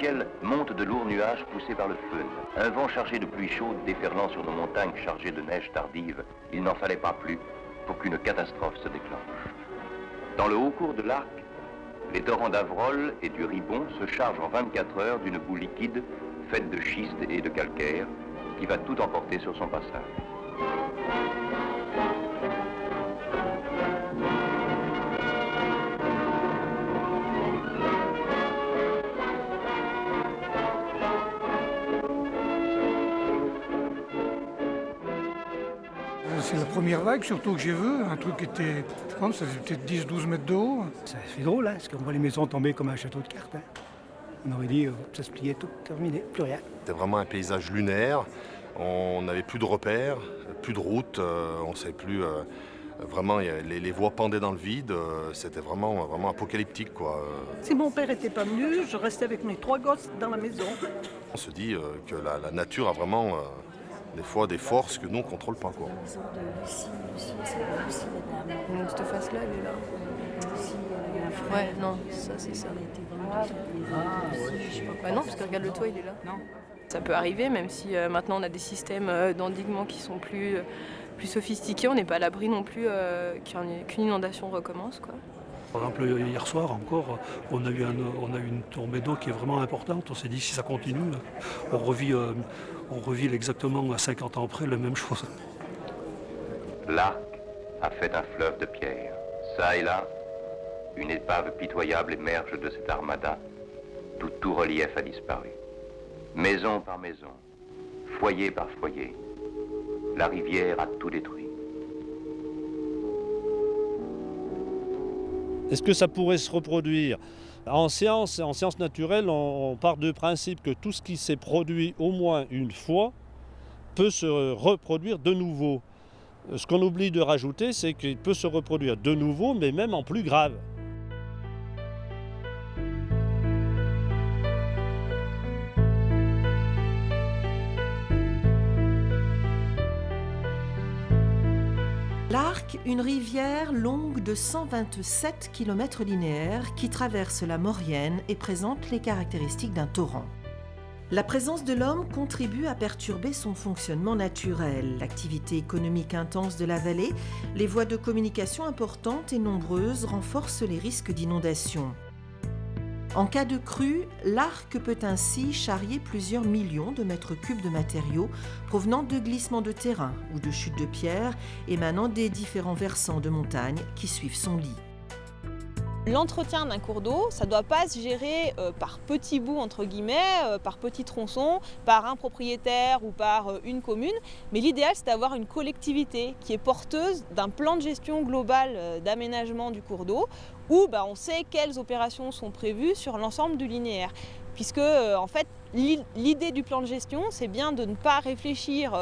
ciel montent de lourds nuages poussés par le feu. Un vent chargé de pluie chaude déferlant sur nos montagnes chargées de neige tardive. Il n'en fallait pas plus pour qu'une catastrophe se déclenche. Dans le haut cours de l'Arc, les torrents d'Avrol et du Ribon se chargent en 24 heures d'une boue liquide faite de schiste et de calcaire qui va tout emporter sur son passage. C'est la première vague surtout que j'ai vu, un truc qui était, je pense, ça faisait peut-être 10-12 mètres de haut. Ça fait drôle, hein, parce qu'on voit les maisons tomber comme un château de cartes. Hein. On aurait dit, ça se pliait tout, terminé, plus rien. C'était vraiment un paysage lunaire, on n'avait plus de repères, plus de routes, on ne savait plus, vraiment, les voies pendaient dans le vide, c'était vraiment apocalyptique, quoi. Si mon père n'était pas venu, je restais avec mes 3 gosses dans la maison. On se dit que la nature a vraiment des fois des forces que nous on ne contrôle pas, quoi. La maison de Lucie, c'est madame. Donc cette face-là, elle est là. Lucie, il y a un frère. Ouais, non, ça c'est ça. Elle a été vendue. Je sais pas Bah non, parce que regarde le toit, il est là. Non. Ça peut arriver, même si maintenant on a des systèmes d'endiguement qui sont plus sophistiqués, on n'est pas à l'abri non plus qu'une inondation recommence, quoi. Par exemple, hier soir encore, on a eu une tombée d'eau qui est vraiment importante. On s'est dit, si ça continue, on revit exactement à 50 ans après la même chose. L'Arc a fait un fleuve de pierre. Ça et là, une épave pitoyable émerge de cette armada. Tout relief a disparu. Maison par maison, foyer par foyer, la rivière a tout détruit. Est-ce que ça pourrait se reproduire ? En sciences naturelles, on part du principe que tout ce qui s'est produit au moins une fois peut se reproduire de nouveau. Ce qu'on oublie de rajouter, c'est qu'il peut se reproduire de nouveau, mais même en plus grave. L'Arc, une rivière longue de 127 km linéaires qui traverse la Maurienne et présente les caractéristiques d'un torrent. La présence de l'homme contribue à perturber son fonctionnement naturel. L'activité économique intense de la vallée, les voies de communication importantes et nombreuses renforcent les risques d'inondation. En cas de crue, l'Arc peut ainsi charrier plusieurs millions de mètres cubes de matériaux provenant de glissements de terrain ou de chutes de pierres émanant des différents versants de montagne qui suivent son lit. L'entretien d'un cours d'eau, ça ne doit pas se gérer par petits bouts, entre guillemets, par petits tronçons, par un propriétaire ou par une commune. Mais l'idéal, c'est d'avoir une collectivité qui est porteuse d'un plan de gestion global d'aménagement du cours d'eau où on sait quelles opérations sont prévues sur l'ensemble du linéaire. Puisque, en fait, l'idée du plan de gestion, c'est bien de ne pas réfléchir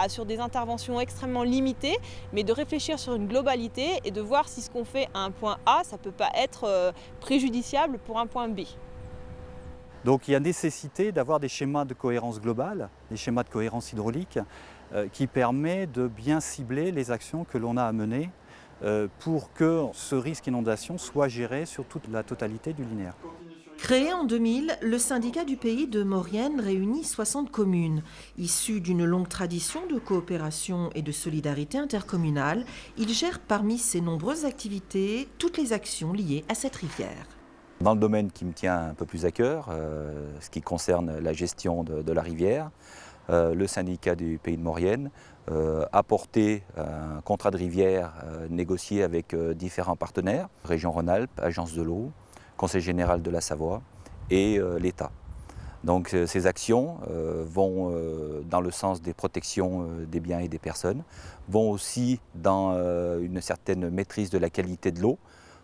sur des interventions extrêmement limitées, mais de réfléchir sur une globalité et de voir si ce qu'on fait à un point A, ça ne peut pas être préjudiciable pour un point B. Donc il y a nécessité d'avoir des schémas de cohérence globale, des schémas de cohérence hydraulique, qui permet de bien cibler les actions que l'on a à mener pour que ce risque inondation soit géré sur toute la totalité du linéaire. Créé en 2000, le syndicat du pays de Maurienne réunit 60 communes. Issus d'une longue tradition de coopération et de solidarité intercommunale, il gère parmi ses nombreuses activités toutes les actions liées à cette rivière. Dans le domaine qui me tient un peu plus à cœur, ce qui concerne la gestion de la rivière, le syndicat du pays de Maurienne a porté un contrat de rivière négocié avec différents partenaires, Région Rhône-Alpes, Agence de l'eau, Conseil général de la Savoie et l'État. Donc ces actions vont dans le sens des protections des biens et des personnes, vont aussi dans une certaine maîtrise de la qualité de l'eau,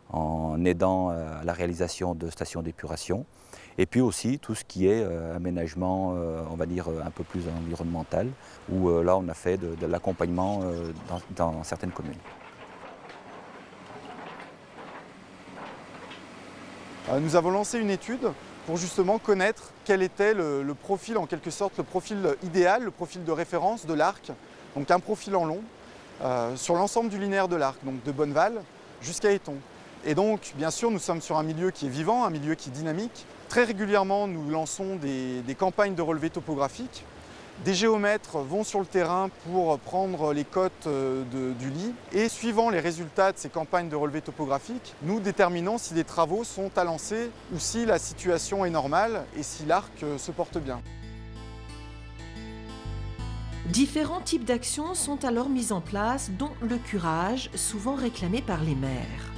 en aidant à la réalisation de stations d'épuration, et puis aussi tout ce qui est aménagement, on va dire, un peu plus environnemental, où là on a fait de l'accompagnement dans certaines communes. Nous avons lancé une étude pour justement connaître quel était le profil, en quelque sorte, le profil idéal, le profil de référence de l'Arc, donc un profil en long, sur l'ensemble du linéaire de l'Arc, donc de Bonneval jusqu'à Éton. Et donc, bien sûr, nous sommes sur un milieu qui est vivant, un milieu qui est dynamique. Très régulièrement, nous lançons des campagnes de relevé topographique. Des géomètres vont sur le terrain pour prendre les cotes du lit et suivant les résultats de ces campagnes de relevé topographique, nous déterminons si des travaux sont à lancer ou si la situation est normale et si l'arc se porte bien. Différents types d'actions sont alors mis en place, dont le curage, souvent réclamé par les maires.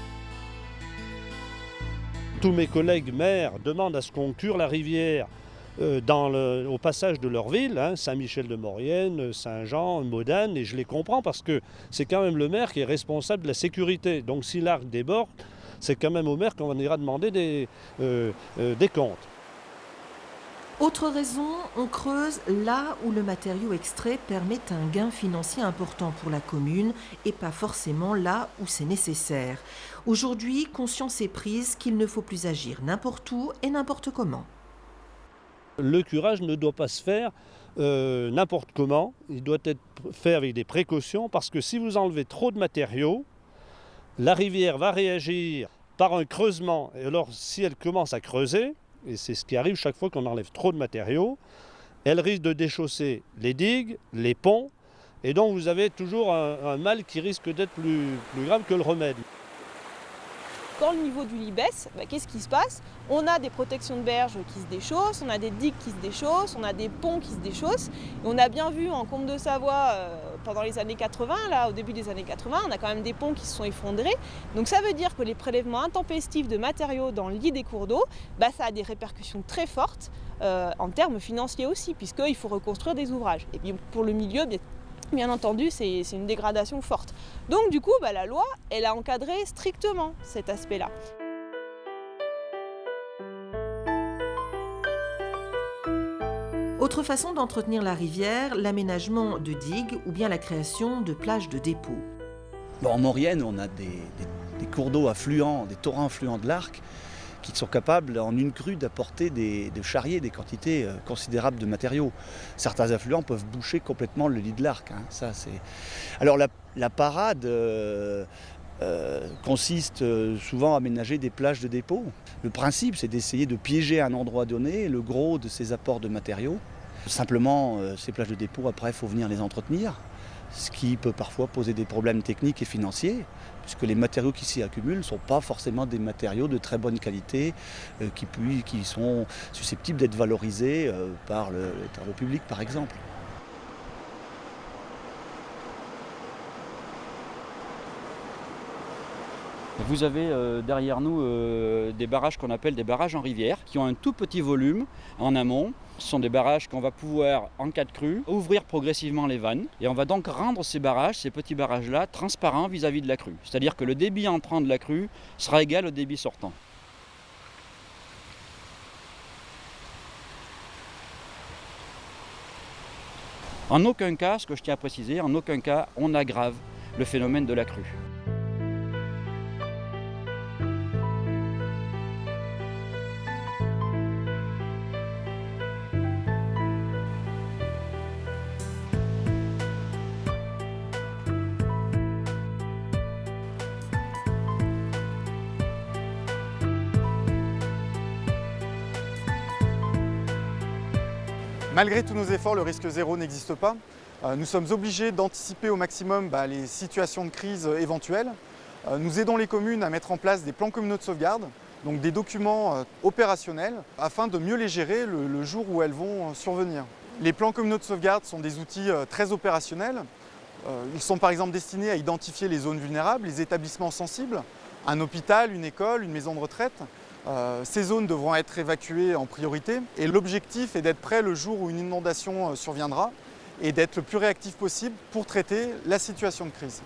Tous mes collègues maires demandent à ce qu'on cure la rivière au passage de leur ville, hein, Saint-Michel-de-Maurienne, Saint-Jean, Modane, et je les comprends parce que c'est quand même le maire qui est responsable de la sécurité. Donc si l'arc déborde, c'est quand même au maire qu'on ira demander des comptes. Autre raison, on creuse là où le matériau extrait permet un gain financier important pour la commune et pas forcément là où c'est nécessaire. Aujourd'hui, conscience est prise qu'il ne faut plus agir n'importe où et n'importe comment. Le curage ne doit pas se faire n'importe comment, il doit être fait avec des précautions parce que si vous enlevez trop de matériaux, la rivière va réagir par un creusement. Et alors si elle commence à creuser, et c'est ce qui arrive chaque fois qu'on enlève trop de matériaux, elle risque de déchausser les digues, les ponts, et donc vous avez toujours un mal qui risque d'être plus grave que le remède. Quand le niveau du lit baisse, qu'est-ce qui se passe? On a des protections de berges qui se déchaussent, on a des digues qui se déchaussent, on a des ponts qui se déchaussent. Et on a bien vu en Combe de Savoie pendant les années 80, là, au début des années 80, on a quand même des ponts qui se sont effondrés. Donc ça veut dire que les prélèvements intempestifs de matériaux dans le lit des cours d'eau, ça a des répercussions très fortes en termes financiers aussi, puisqu'il faut reconstruire des ouvrages. Et puis pour le milieu, bien entendu, c'est une dégradation forte. Donc du coup, la loi, elle a encadré strictement cet aspect-là. Autre façon d'entretenir la rivière, l'aménagement de digues ou bien la création de plages de dépôt. En Maurienne, on a des cours d'eau affluents, des torrents affluents de l'Arc, qui sont capables en une crue d'apporter de charrier des quantités considérables de matériaux. Certains affluents peuvent boucher complètement le lit de l'Arc. Alors la parade consiste souvent à aménager des plages de dépôt. Le principe, c'est d'essayer de piéger à un endroit donné le gros de ces apports de matériaux. Simplement, ces plages de dépôt, après, il faut venir les entretenir, ce qui peut parfois poser des problèmes techniques et financiers, puisque les matériaux qui s'y accumulent ne sont pas forcément des matériaux de très bonne qualité, qui sont susceptibles d'être valorisés par les travaux publics, par exemple. Vous avez derrière nous des barrages qu'on appelle des barrages en rivière, qui ont un tout petit volume en amont. Ce sont des barrages qu'on va pouvoir, en cas de crue, ouvrir progressivement les vannes. Et on va donc rendre ces barrages, ces petits barrages-là, transparents vis-à-vis de la crue. C'est-à-dire que le débit entrant de la crue sera égal au débit sortant. En aucun cas, ce que je tiens à préciser, en aucun cas, on aggrave le phénomène de la crue. Malgré tous nos efforts, le risque zéro n'existe pas. Nous sommes obligés d'anticiper au maximum les situations de crise éventuelles. Nous aidons les communes à mettre en place des plans communaux de sauvegarde, donc des documents opérationnels, afin de mieux les gérer le jour où elles vont survenir. Les plans communaux de sauvegarde sont des outils très opérationnels. Ils sont par exemple destinés à identifier les zones vulnérables, les établissements sensibles, un hôpital, une école, une maison de retraite. Ces zones devront être évacuées en priorité et l'objectif est d'être prêt le jour où une inondation surviendra et d'être le plus réactif possible pour traiter la situation de crise.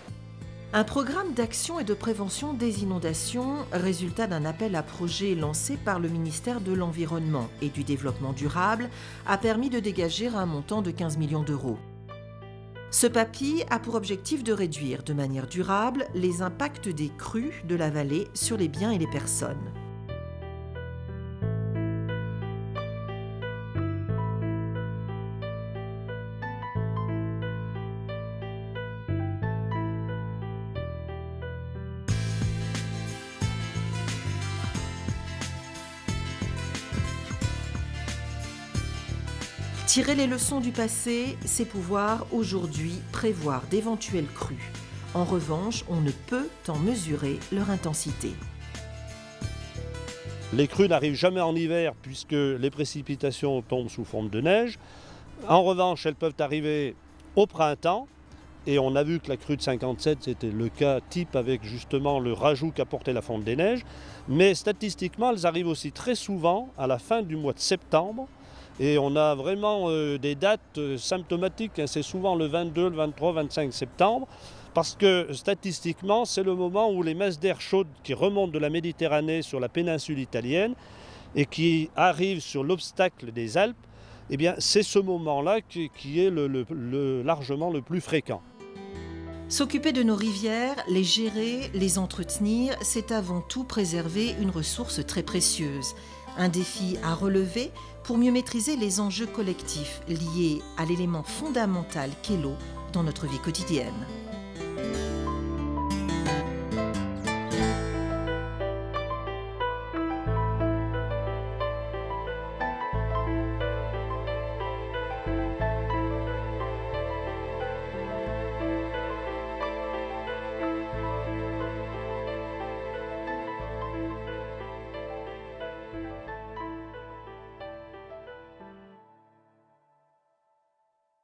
Un programme d'action et de prévention des inondations, résultat d'un appel à projet lancé par le ministère de l'Environnement et du Développement durable, a permis de dégager un montant de 15 millions d'euros. Ce papier a pour objectif de réduire de manière durable les impacts des crues de la vallée sur les biens et les personnes. Tirer les leçons du passé, c'est pouvoir aujourd'hui prévoir d'éventuelles crues. En revanche, on ne peut en mesurer leur intensité. Les crues n'arrivent jamais en hiver puisque les précipitations tombent sous forme de neige. En revanche, elles peuvent arriver au printemps. Et on a vu que la crue de 57, c'était le cas type avec justement le rajout qu'apportait la fonte des neiges. Mais statistiquement, elles arrivent aussi très souvent à la fin du mois de septembre. Et on a vraiment des dates symptomatiques. C'est souvent le 22, le 23, 25 septembre. Parce que statistiquement, c'est le moment où les masses d'air chaudes qui remontent de la Méditerranée sur la péninsule italienne et qui arrivent sur l'obstacle des Alpes, eh bien, c'est ce moment-là qui est largement le plus fréquent. S'occuper de nos rivières, les gérer, les entretenir, c'est avant tout préserver une ressource très précieuse. Un défi à relever pour mieux maîtriser les enjeux collectifs liés à l'élément fondamental qu'est l'eau dans notre vie quotidienne.